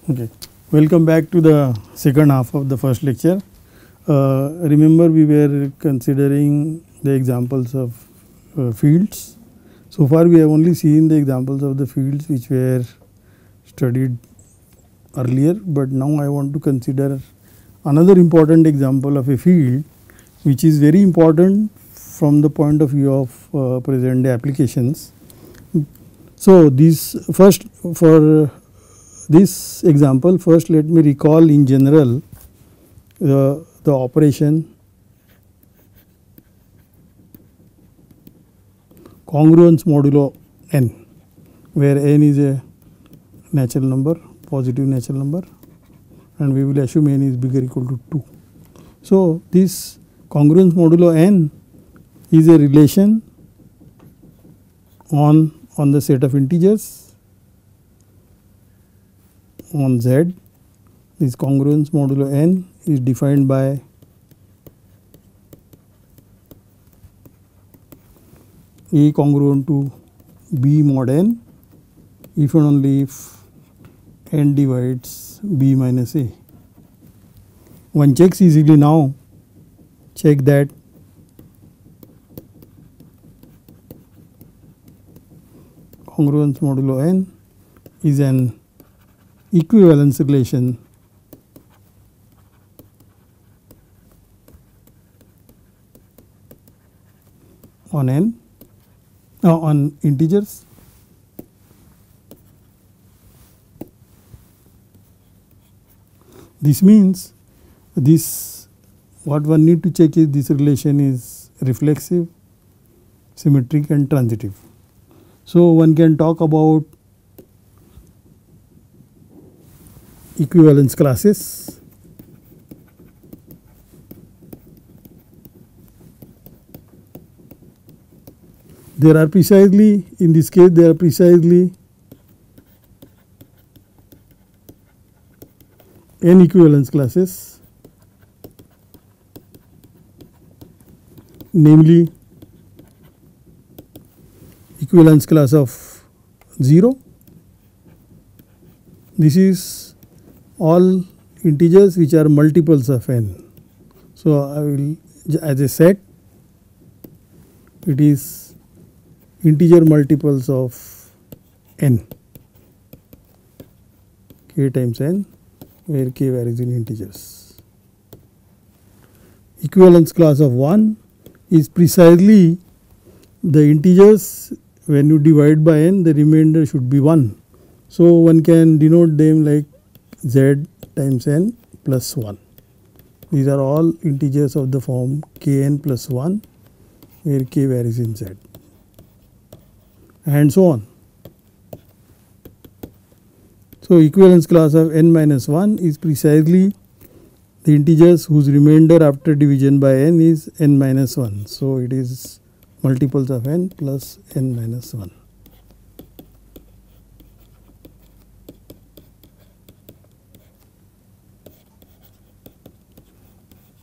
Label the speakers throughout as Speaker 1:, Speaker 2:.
Speaker 1: Okay, welcome back to the second half of the first lecture. Remember, we were considering the examples of fields. So far we have only seen the examples of the fields which were studied earlier, but now I want to consider another important example of a field which is very important from the point of view of present day applications. So, this first for this example, first let me recall in general the operation congruence modulo n, where n is a natural number, positive natural number, and we will assume n is bigger or equal to 2. So, this congruence modulo n is a relation on the set of integers on Z. This congruence modulo n is defined by A congruent to B mod n if and only if n divides B minus A. One checks easily now, check that congruence modulo n is an equivalence relation on n on integers. This means this what one need to check is this relation is reflexive, symmetric and transitive. So, one can talk about equivalence classes. There are precisely, in this case there are precisely n equivalence classes, namely equivalence class of 0. This is all integers which are multiples of n. So, I will as a set it is integer multiples of n, k times n, where k varies in integers. Equivalence class of 1 is precisely the integers when you divide by n, the remainder should be 1. So, one can denote them like z times n plus 1. These are all integers of the form kn plus 1, where k varies in z, and so on. So, equivalence class of n minus 1 is precisely the integers whose remainder after division by n is n minus 1. So, it is multiples of n plus n minus 1.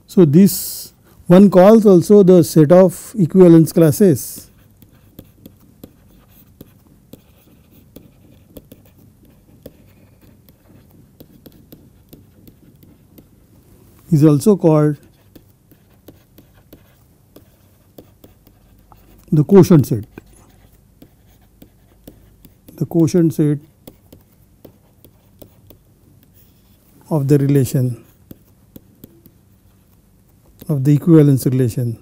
Speaker 1: So, this one calls also the set of equivalence classes is also called the quotient set. The quotient set of the relation of the equivalence relation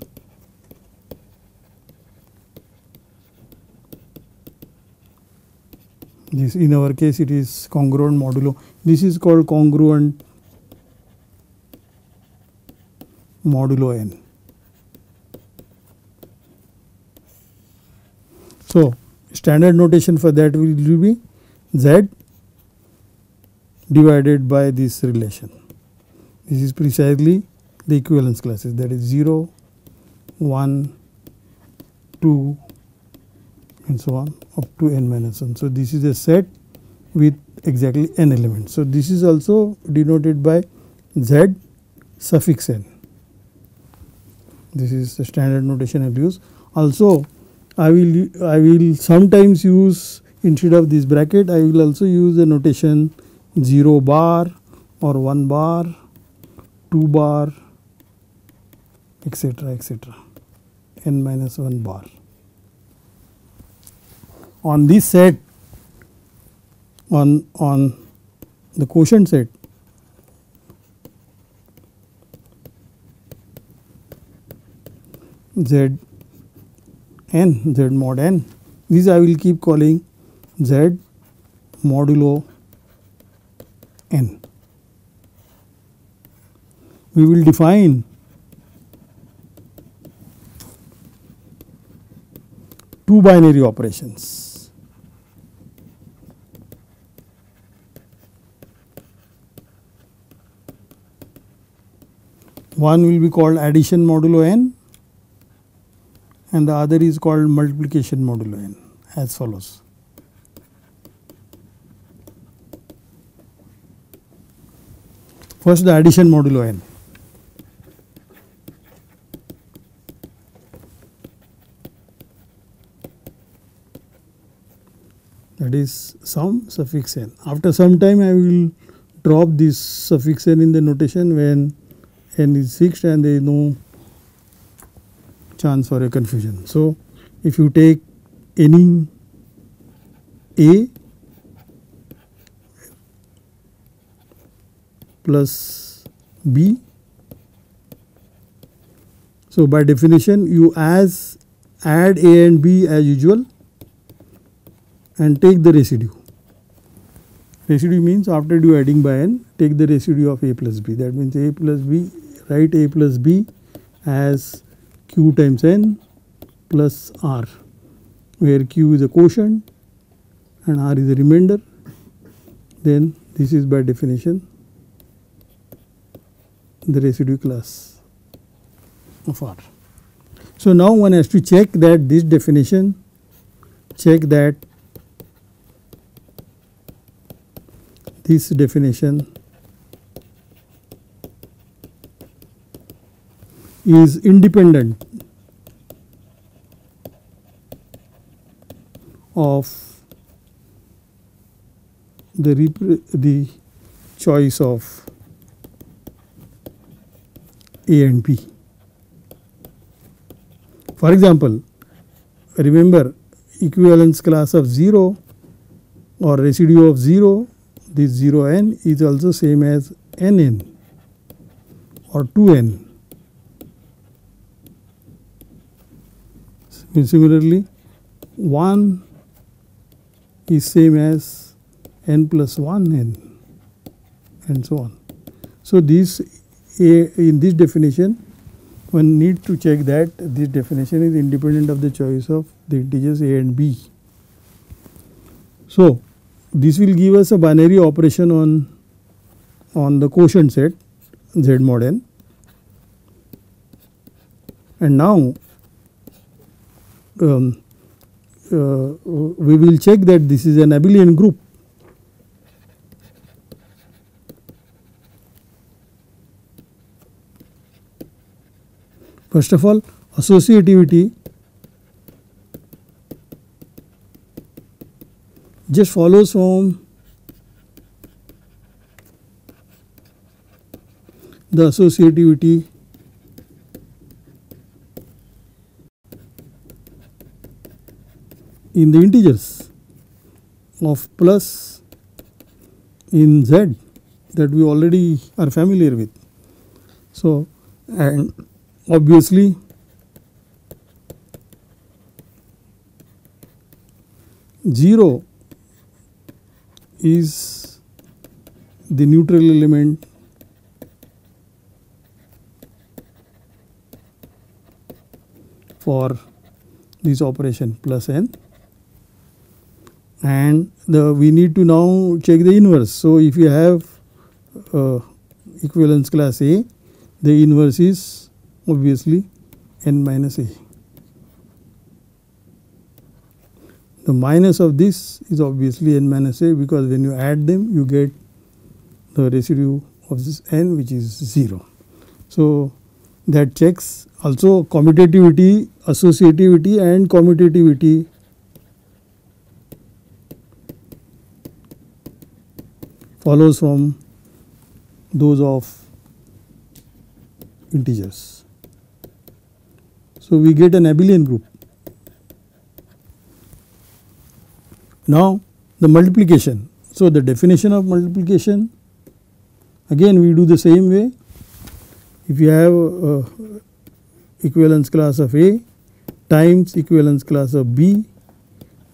Speaker 1: this, in our case it is congruent modulo, this is called congruent modulo n. So, standard notation for that will be z divided by this relation. This is precisely the equivalence classes, that is 0, 1, 2 and so on up to n minus 1. So, this is a set with exactly n elements. So, this is also denoted by z suffix n. This is the standard notation I will use. Also, I will sometimes use, instead of this bracket, I will also use the notation 0 bar or 1 bar, 2 bar, etc., etc., n minus 1 bar. On this set, on the quotient set, Z n, Z mod n, these I will keep calling Z modulo n. We will define two binary operations. One will be called addition modulo n and the other is called multiplication modulo n, as follows. First, the addition modulo n. That is some suffix n. After some time I will drop this suffix n in the notation when n is fixed and there is no chance for a confusion. So, if you take any a plus b, so by definition you add a and b as usual and take the residue. Residue means after you adding by n, take the residue of a plus b. That means a plus b, write a plus b as q times n plus r, where q is a quotient and r is a remainder. Then this is by definition the residue class of r. So now one has to check that this definition, check that this definition is independent of the choice of a and b. For example, remember equivalence class of 0 or residue of 0, this 0 n is also same as n n or 2 n. Similarly, 1 is same as n plus 1 n and so on. So, this in this definition one need to check that this definition is independent of the choice of the integers a and b. So, this will give us a binary operation on the quotient set Z mod n, and now we will check that this is an abelian group. First of all, associativity just follows from the associativity in the integers of plus in Z that we already are familiar with. So, and obviously zero is the neutral element for this operation plus n, and we need to now check the inverse. So, if you have equivalence class A, the inverse is obviously n minus a. The minus of this is obviously n minus a, because when you add them you get the residue of this n, which is 0. So, that checks also commutativity, associativity and commutativity follows from those of integers. So we get an abelian group. Now the multiplication. So the definition of multiplication, again we do the same way. If you have equivalence class of A times equivalence class of B,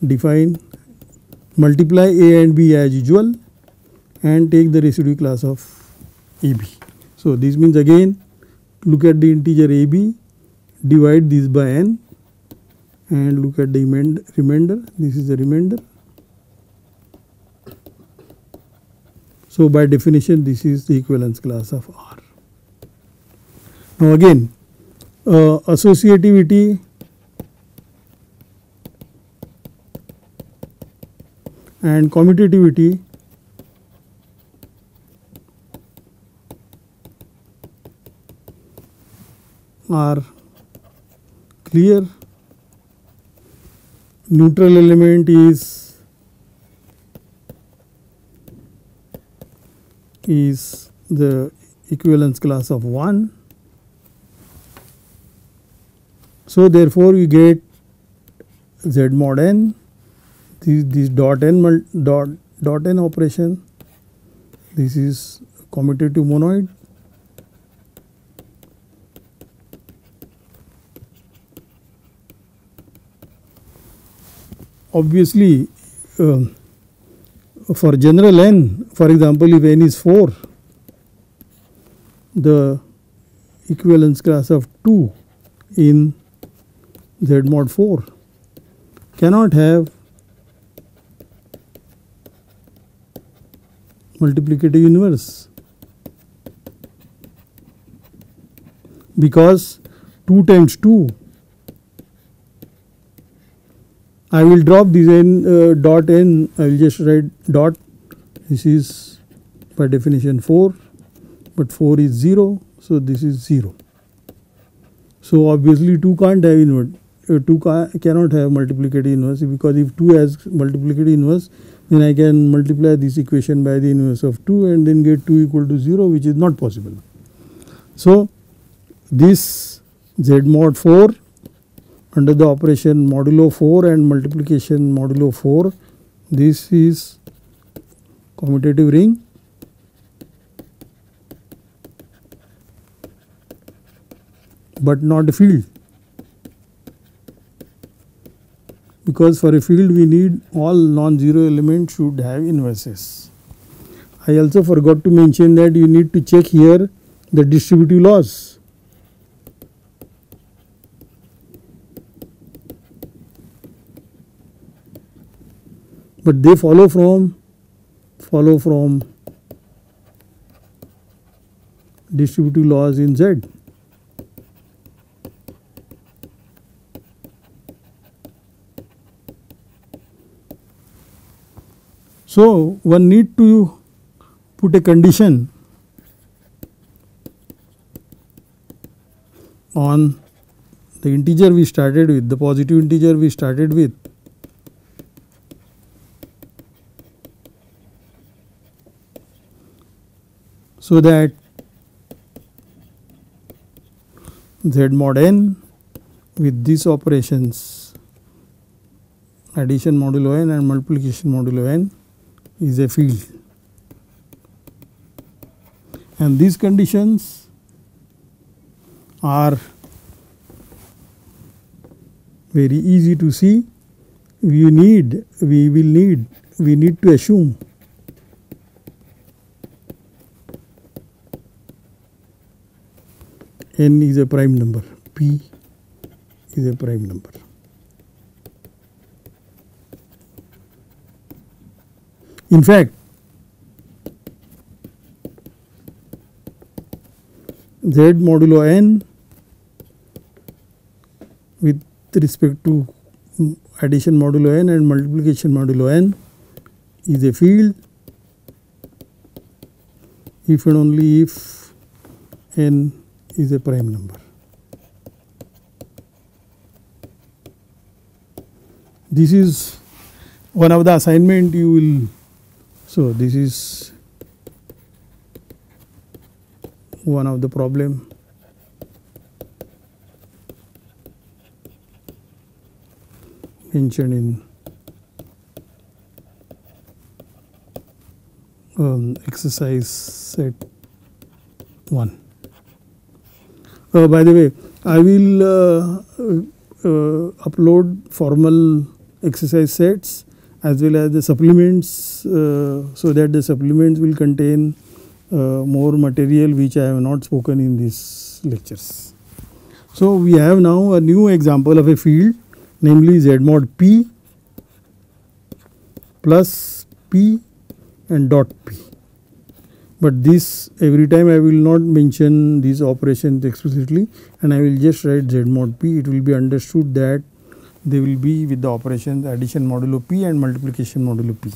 Speaker 1: define, multiply A and B as usual and take the residue class of AB. So this means again look at the integer AB, divide this by n and look at the remainder. This is the remainder. So by definition this is the equivalence class of R. Now again associativity and commutativity are clear. Neutral element is the equivalence class of 1. So therefore you get Z mod n, this dot n operation, this is commutative monoid. Obviously for general n, for example if n is 4, the equivalence class of 2 in Z mod 4 cannot have multiplicative inverse, because 2 times 2, I will drop this n dot n, I will just write dot, this is by definition 4, but 4 is 0, so this is 0. So obviously 2 can't have inverse, 2 cannot have multiplicative inverse, because if 2 has multiplicative inverse, then I can multiply this equation by the inverse of 2 and then get 2 equal to 0, which is not possible. So this Z mod 4 under the operation modulo 4 and multiplication modulo 4, this is commutative ring. But not a field, because for a field we need all non-zero elements should have inverses. I also forgot to mention that you need to check here the distributive laws. But they follow from distributive laws in Z. So one need to put a condition on the integer we started with, the positive integer we started with, so that Z mod n with these operations addition modulo n and multiplication modulo n is a field, and these conditions are very easy to see. We need to assume n is a prime number, p is a prime number. In fact, Z modulo n with respect to addition modulo n and multiplication modulo n is a field if and only if n is a prime number. This is one of the assignment you will. So this is one of the problem. Mentioned in exercise set 1. By the way, I will upload formal exercise sets as well as the supplements, so that the supplements will contain more material which I have not spoken in these lectures. So, we have now a new example of a field, namely Z mod P plus P and dot P. But this every time I will not mention these operations explicitly, and I will just write Z mod P. It will be understood that they will be with the operations addition modulo P and multiplication modulo P,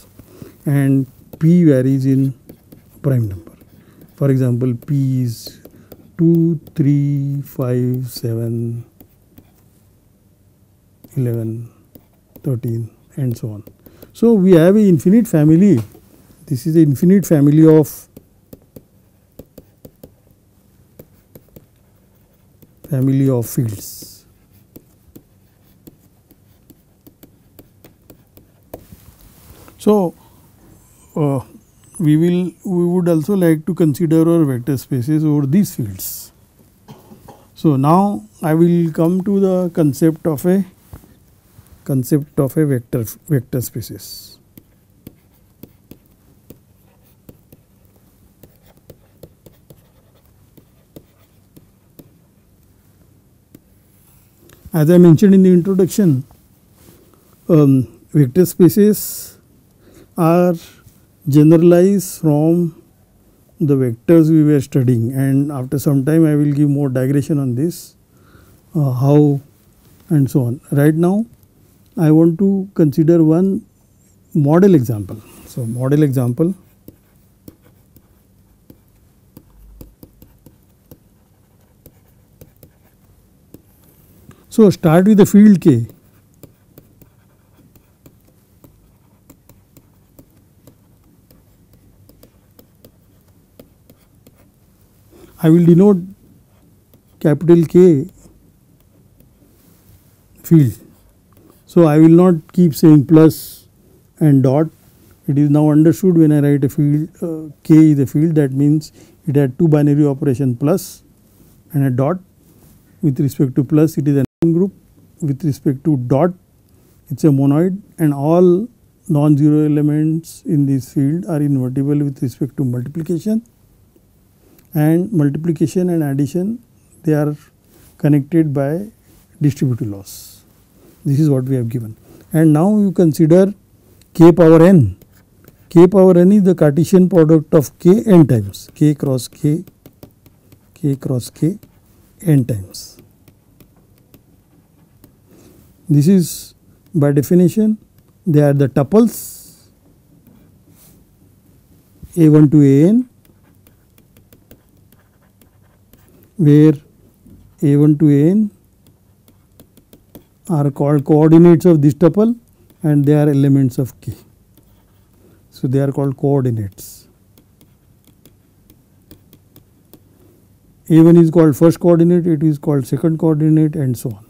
Speaker 1: and P varies in prime number. For example, P is 2, 3, 5, 7, 11, 13 and so on. So, we have an infinite family. This is an infinite family of fields. So, we would also like to consider our vector spaces over these fields. So, now I will come to the concept of a vector spaces. As I mentioned in the introduction, vector spaces are generalized from the vectors we were studying, and after some time I will give more digression on this, how and so on. Right now I want to consider one model example. So, model example. So, start with the field K. I will denote capital K field. So, I will not keep saying plus and dot. It is now understood when I write a field, K is a field, that means it had two binary operation plus and a dot. With respect to plus, it is an group. With respect to dot, it is a monoid, and all non-zero elements in this field are invertible with respect to multiplication, and multiplication and addition, they are connected by distributive laws. This is what we have given. And now you consider K power n. K power n is the Cartesian product of K n times, K cross K, K cross K n times. This is by definition, they are the tuples A1 to An, where A1 to An are called coordinates of this tuple and they are elements of K. So, they are called coordinates. A1 is called first coordinate, it is called second coordinate, and so on.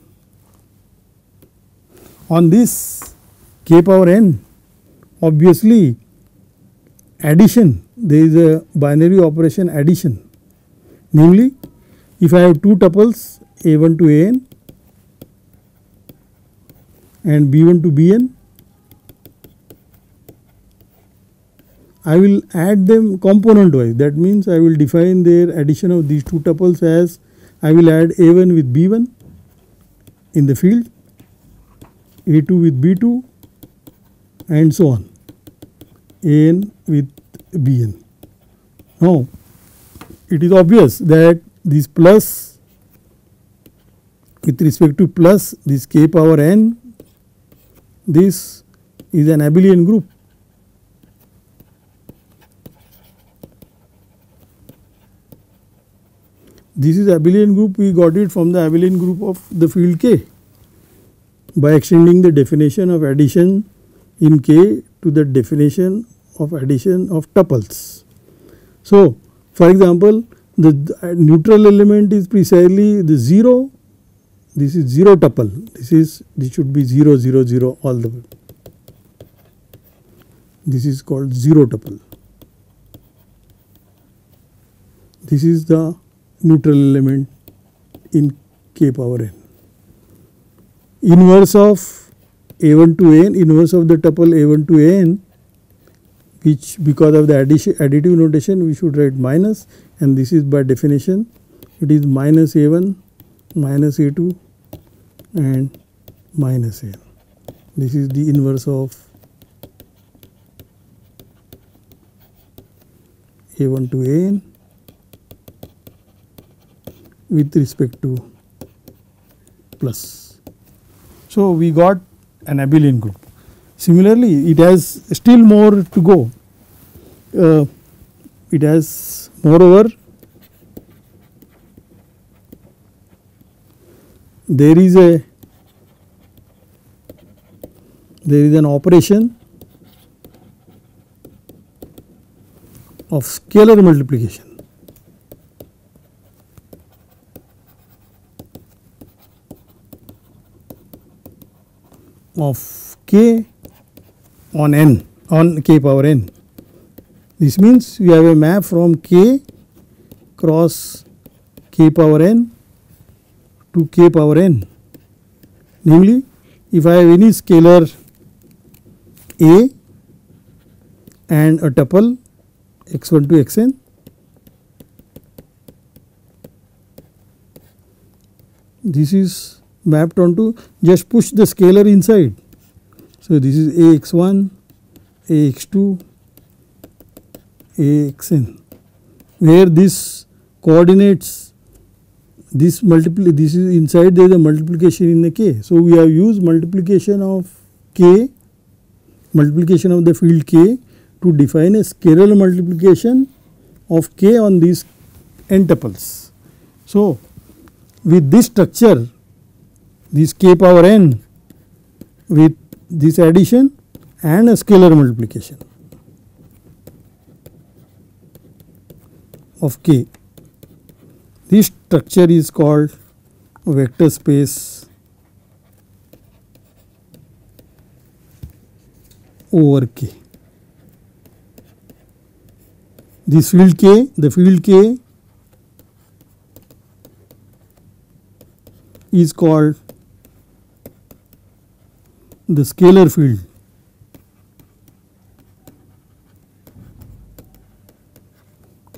Speaker 1: On this K power n, obviously addition, there is a binary operation addition, namely if I have two tuples A1 to An and B1 to Bn, I will add them component wise. That means I will define their addition of these two tuples as I will add A1 with B1 in the field, A2 with B2 and so on, An with Bn. Now, it is obvious that this plus with respect to plus, this K power n, this is an abelian group. This is abelian group, we got it from the abelian group of the field K by extending the definition of addition in K to the definition of addition of tuples. So, for example, the neutral element is precisely the 0. This is 0 tuple. This should be 0 0 0 all the way. This is called 0 tuple. This is the neutral element in k power n. Inverse of a1 to n, inverse of the tuple a1 to n, which because of the additive notation we should write minus, and this is by definition it is minus a1, minus a2 and minus n. This is the inverse of a1 to n with respect to plus. So, we got an abelian group. Similarly, it has still more to go. It has moreover there is an operation of scalar multiplication of k on n, on k power n. This means we have a map from k cross k power n to k power n. Namely, if I have any scalar a and a tuple x1 to xn, this is mapped onto, just push the scalar inside. So, this is ax1, ax2, axn, where this coordinates this is inside, there is a multiplication in the k. So, we have used multiplication of k, multiplication of the field k to define a scalar multiplication of k on these n tuples. So, with this structure, this k power n with this addition and a scalar multiplication of k, this structure is called vector space over k. This field k, the field k is called the scalar field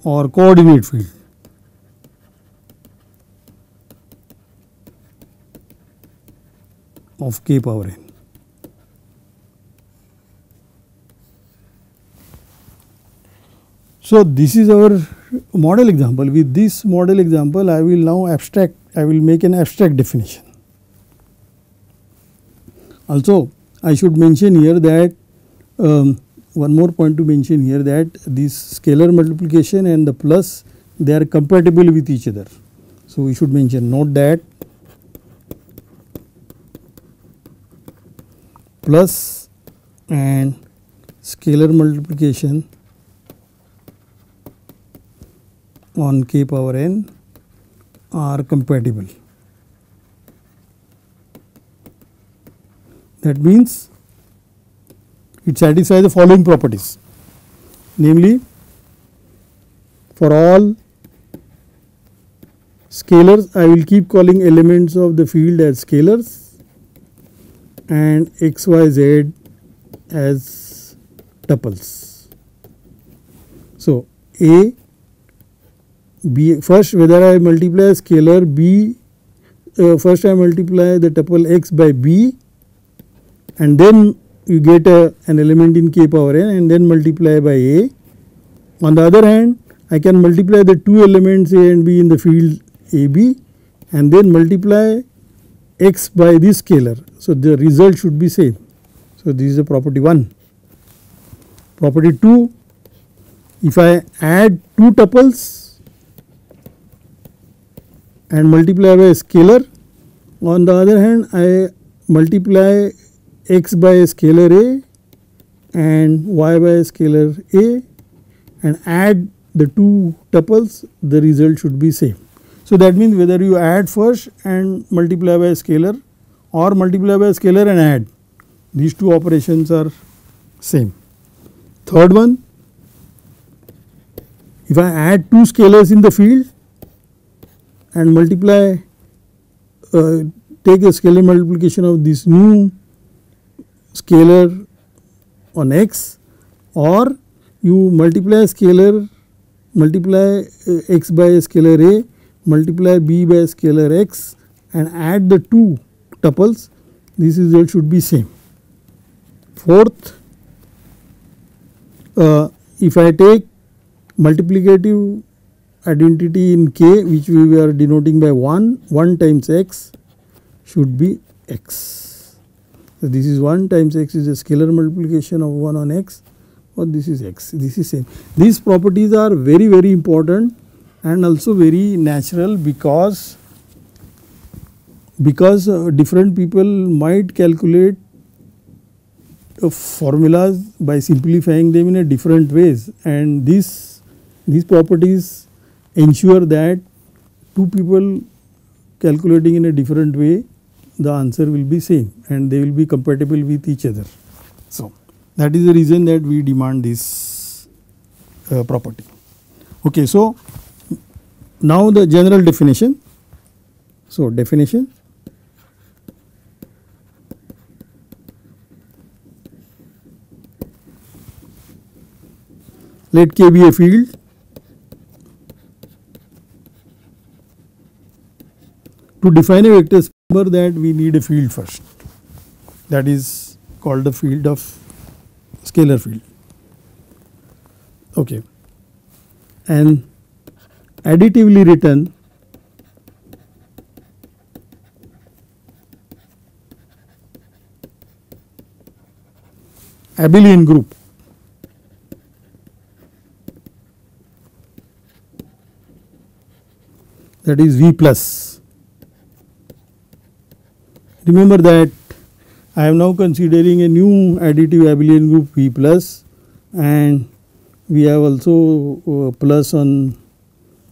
Speaker 1: or coordinate field. Of k power n. So, this is our model example. With this model example, I will now abstract, I will make an abstract definition. Also, I should mention here that one more point to mention here, that this scalar multiplication and the plus, they are compatible with each other. So, we should mention, note that plus and scalar multiplication on k power n are compatible. That means it satisfies the following properties, namely, for all scalars I will keep calling elements of the field as scalars and x, y, z as tuples. So, a, b, first whether I multiply a scalar b, first I multiply the tuple x by b, and then you get an element in k power n and then multiply by a. On the other hand, I can multiply the two elements a and b in the field a b and then multiply x by this scalar. So, the result should be same. So, this is a property 1. Property 2, if I add two tuples and multiply by a scalar, on the other hand I multiply x by a scalar a and y by a scalar a and add the two tuples, the result should be same. So that means whether you add first and multiply by a scalar or multiply by a scalar and add, these two operations are same. Third one, if I add two scalars in the field and multiply, take a scalar multiplication of this new scalar on x, or you multiply scalar, multiply x by a scalar a, multiply b by a scalar x and add the two tuples, this result should be same. Fourth, if I take multiplicative identity in k, which we are denoting by 1 times x should be x. So this is 1 times x is a scalar multiplication of 1 on x, or this is x, this is same. These properties are very, very important and also very natural, because different people might calculate formulas by simplifying them in a different ways, and these properties ensure that two people calculating in a different way, the answer will be same and they will be compatible with each other. So that is the reason that we demand this property. Okay, so now the general definition. So definition, let K be a field to define a vector space. Remember that we need a field first, that is called the field of scalar field. Okay, and additively written abelian group that is V plus. Remember that I am now considering a new additive abelian group V plus, and we have also plus on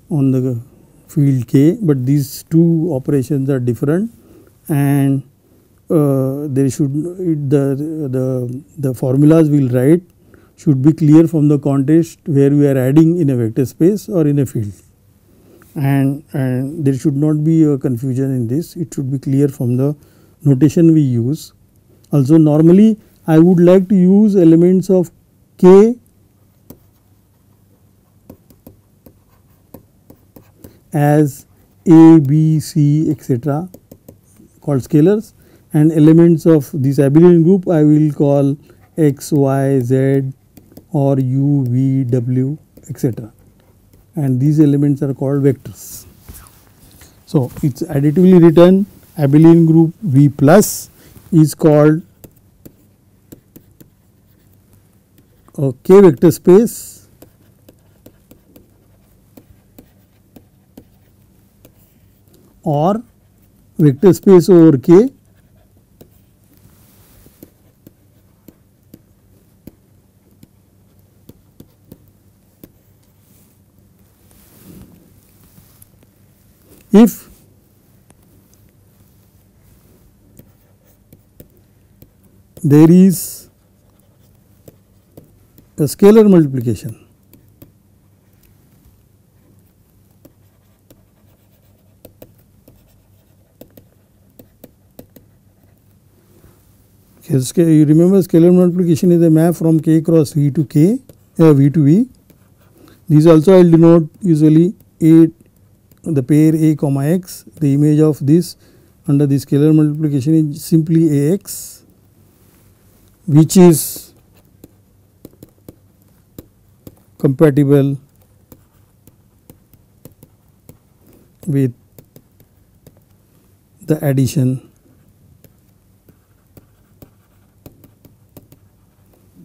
Speaker 1: the field K, but these two operations are different, and there should the formulas we will write should be clear from the context where we are adding in a vector space or in a field, and there should not be a confusion in this. It should be clear from the notation we use. Also, normally I would like to use elements of K as A, B, C, etc. called scalars, and elements of this abelian group I will call X, Y, Z or U, V, W, etc. and these elements are called vectors. So it is additively written abelian group V plus is called a K vector space or vector space over K if there is a scalar multiplication you remember scalar multiplication is a map from K cross V to K, V to V. These also I will denote usually A, the pair A comma X. The image of this under the scalar multiplication is simply AX, which is compatible with the addition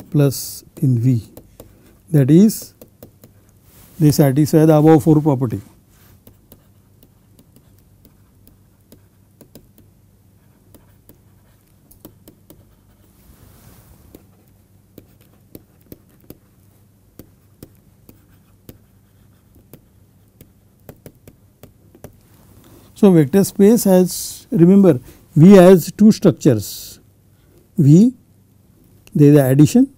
Speaker 1: plus in V, that is they satisfy the above four property. So, vector space has, remember, V has two structures. V, there is addition,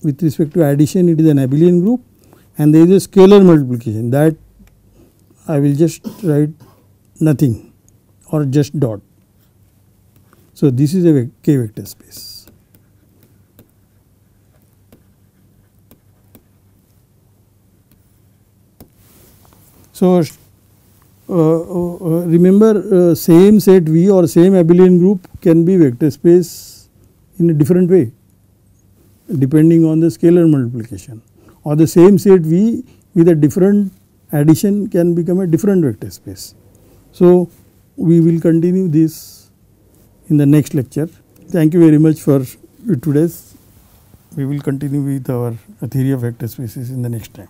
Speaker 1: with respect to addition it is an abelian group, and there is a scalar multiplication, that I will just write nothing or just dot. So, this is a K vector space. So, remember same set V or same abelian group can be vector space in a different way depending on the scalar multiplication, or the same set V with a different addition can become a different vector space. So, we will continue this in the next lecture. Thank you very much for today's. We will continue with our theory of vector spaces in the next time.